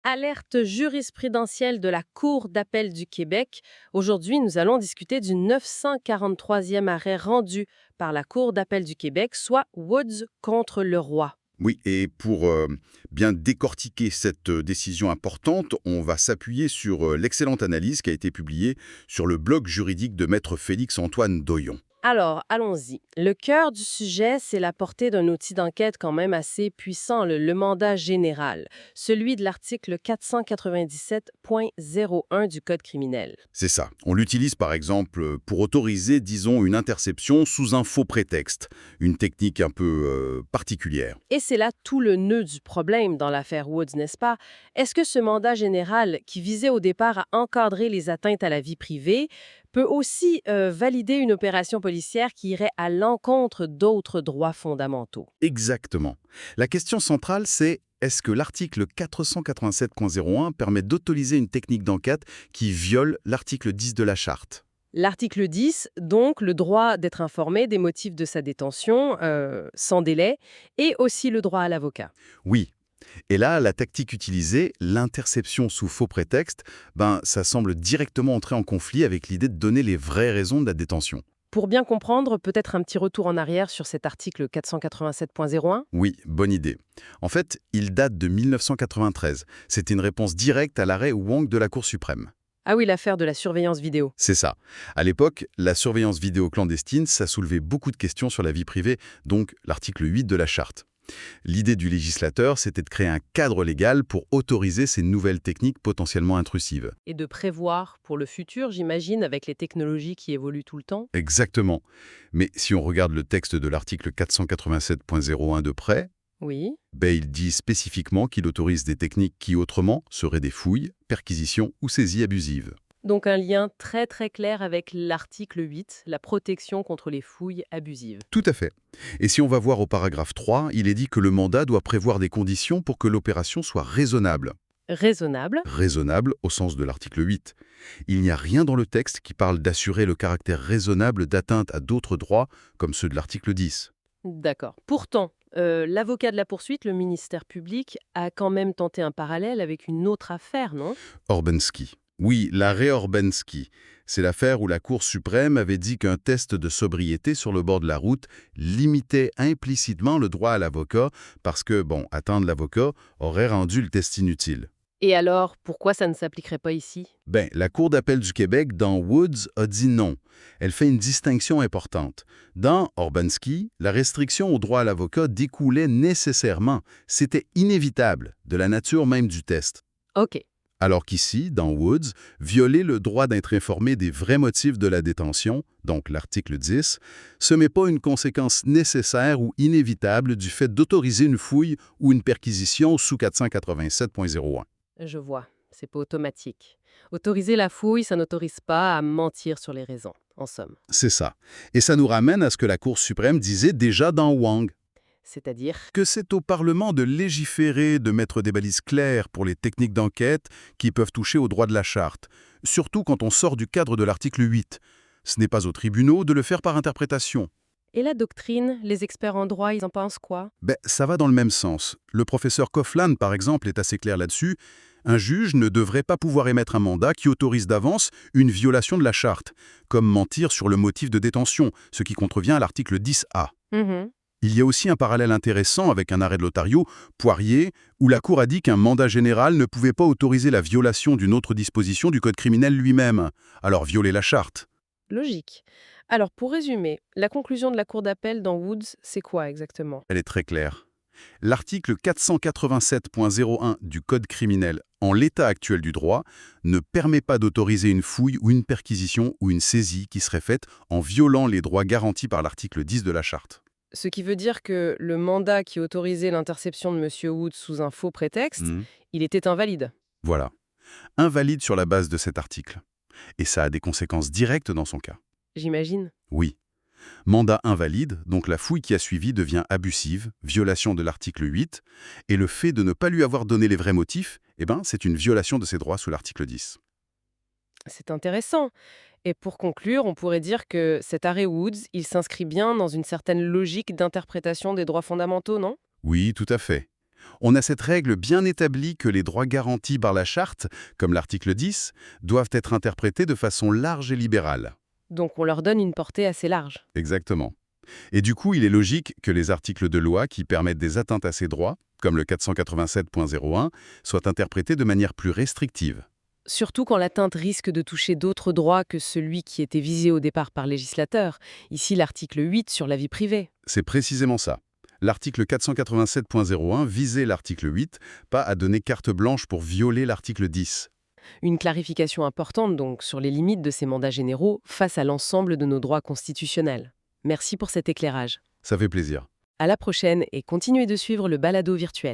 Alerte jurisprudentielle de la Cour d'appel du Québec. Aujourd'hui, nous allons discuter du 943e arrêt rendu par la Cour d'appel du Québec, soit Woods contre le roi. Oui, et pour bien décortiquer cette décision importante, on va s'appuyer sur l'excellente analyse qui a été publiée sur le blog juridique de Maître Félix-Antoine Doyon. Alors, allons-y. Le cœur du sujet, c'est la portée d'un outil d'enquête quand même assez puissant, le mandat général, celui de l'article 497.01 du Code criminel. C'est ça. On l'utilise par exemple pour autoriser, disons, une interception sous un faux prétexte, une technique un peu particulière. Et c'est là tout le nœud du problème dans l'affaire Woods, n'est-ce pas? Est-ce que ce mandat général, qui visait au départ à encadrer les atteintes à la vie privée, peut aussi valider une opération policière qui irait à l'encontre d'autres droits fondamentaux? Exactement. La question centrale, c'est est-ce que l'article 487.01 permet d'autoriser une technique d'enquête qui viole l'article 10 de la Charte? L'article 10, donc, le droit d'être informé des motifs de sa détention sans délai, et aussi le droit à l'avocat. Oui. Et là, la tactique utilisée, l'interception sous faux prétexte, ça semble directement entrer en conflit avec l'idée de donner les vraies raisons de la détention. Pour bien comprendre, peut-être un petit retour en arrière sur cet article 487.01. Oui, bonne idée. En fait, il date de 1993. C'était une réponse directe à l'arrêt Wang de la Cour suprême. Ah oui, l'affaire de la surveillance vidéo. C'est ça. À l'époque, la surveillance vidéo clandestine, ça soulevait beaucoup de questions sur la vie privée, donc l'article 8 de la Charte. L'idée du législateur, c'était de créer un cadre légal pour autoriser ces nouvelles techniques potentiellement intrusives. Et de prévoir pour le futur, j'imagine, avec les technologies qui évoluent tout le temps. Exactement. Mais si on regarde le texte de l'article 487.01 de près, Oui. il dit spécifiquement qu'il autorise des techniques qui autrement seraient des fouilles, perquisitions ou saisies abusives. Donc un lien très très clair avec l'article 8, la protection contre les fouilles abusives. Tout à fait. Et si on va voir au paragraphe 3, il est dit que le mandat doit prévoir des conditions pour que l'opération soit raisonnable. Raisonnable. Raisonnable au sens de l'article 8. Il n'y a rien dans le texte qui parle d'assurer le caractère raisonnable d'atteinte à d'autres droits, comme ceux de l'article 10. D'accord. Pourtant, l'avocat de la poursuite, le ministère public, a quand même tenté un parallèle avec une autre affaire, non? Orbensky. Oui, l'arrêt Orbensky. C'est l'affaire où la Cour suprême avait dit qu'un test de sobriété sur le bord de la route limitait implicitement le droit à l'avocat parce que, atteindre l'avocat aurait rendu le test inutile. Et alors, pourquoi ça ne s'appliquerait pas ici? La Cour d'appel du Québec, dans Woods, a dit non. Elle fait une distinction importante. Dans Orbensky, la restriction au droit à l'avocat découlait nécessairement, c'était inévitable, de la nature même du test. Ok. Alors qu'ici, dans Woods, violer le droit d'être informé des vrais motifs de la détention, donc l'article 10, ce n'est pas une conséquence nécessaire ou inévitable du fait d'autoriser une fouille ou une perquisition sous 487.01. Je vois, c'est pas automatique. Autoriser la fouille, ça n'autorise pas à mentir sur les raisons, en somme. C'est ça. Et ça nous ramène à ce que la Cour suprême disait déjà dans Wang, C'est-à-dire, que c'est au Parlement de légiférer, de mettre des balises claires pour les techniques d'enquête qui peuvent toucher aux droits de la Charte, surtout quand on sort du cadre de l'article 8. Ce n'est pas aux tribunaux de le faire par interprétation. et la doctrine, les experts en droit, ils en pensent quoi? Ça va dans le même sens. Le professeur Coughlin, par exemple, est assez clair là-dessus. Un juge ne devrait pas pouvoir émettre un mandat qui autorise d'avance une violation de la Charte, comme mentir sur le motif de détention, ce qui contrevient à l'article 10A. Mhm. Il y a aussi un parallèle intéressant avec un arrêt de l'Ontario, Poirier, où la Cour a dit qu'un mandat général ne pouvait pas autoriser la violation d'une autre disposition du Code criminel lui-même, alors violer la Charte. Logique. Alors, pour résumer, la conclusion de la Cour d'appel dans Woods, c'est quoi exactement? Elle est très claire. L'article 487.01 du Code criminel, en l'état actuel du droit, ne permet pas d'autoriser une fouille ou une perquisition ou une saisie qui serait faite en violant les droits garantis par l'article 10 de la Charte. Ce qui veut dire que le mandat qui autorisait l'interception de M. Woods sous un faux prétexte, Mhm. il était invalide. Voilà. Invalide sur la base de cet article. Et ça a des conséquences directes dans son cas. J'imagine. Oui. Mandat invalide, donc la fouille qui a suivi devient abusive, violation de l'article 8, et le fait de ne pas lui avoir donné les vrais motifs, c'est une violation de ses droits sous l'article 10. C'est intéressant. Et pour conclure, on pourrait dire que cet arrêt Woods, il s'inscrit bien dans une certaine logique d'interprétation des droits fondamentaux, non? Oui, tout à fait. On a cette règle bien établie que les droits garantis par la Charte, comme l'article 10, doivent être interprétés de façon large et libérale. Donc on leur donne une portée assez large. Exactement. Et du coup, il est logique que les articles de loi qui permettent des atteintes à ces droits, comme le 487.01, soient interprétés de manière plus restrictive. Surtout quand l'atteinte risque de toucher d'autres droits que celui qui était visé au départ par le législateur. Ici, l'article 8 sur la vie privée. C'est précisément ça. L'article 487.01 visait l'article 8, pas à donner carte blanche pour violer l'article 10. Une clarification importante donc sur les limites de ces mandats généraux face à l'ensemble de nos droits constitutionnels. Merci pour cet éclairage. Ça fait plaisir. À la prochaine et continuez de suivre le balado virtuel.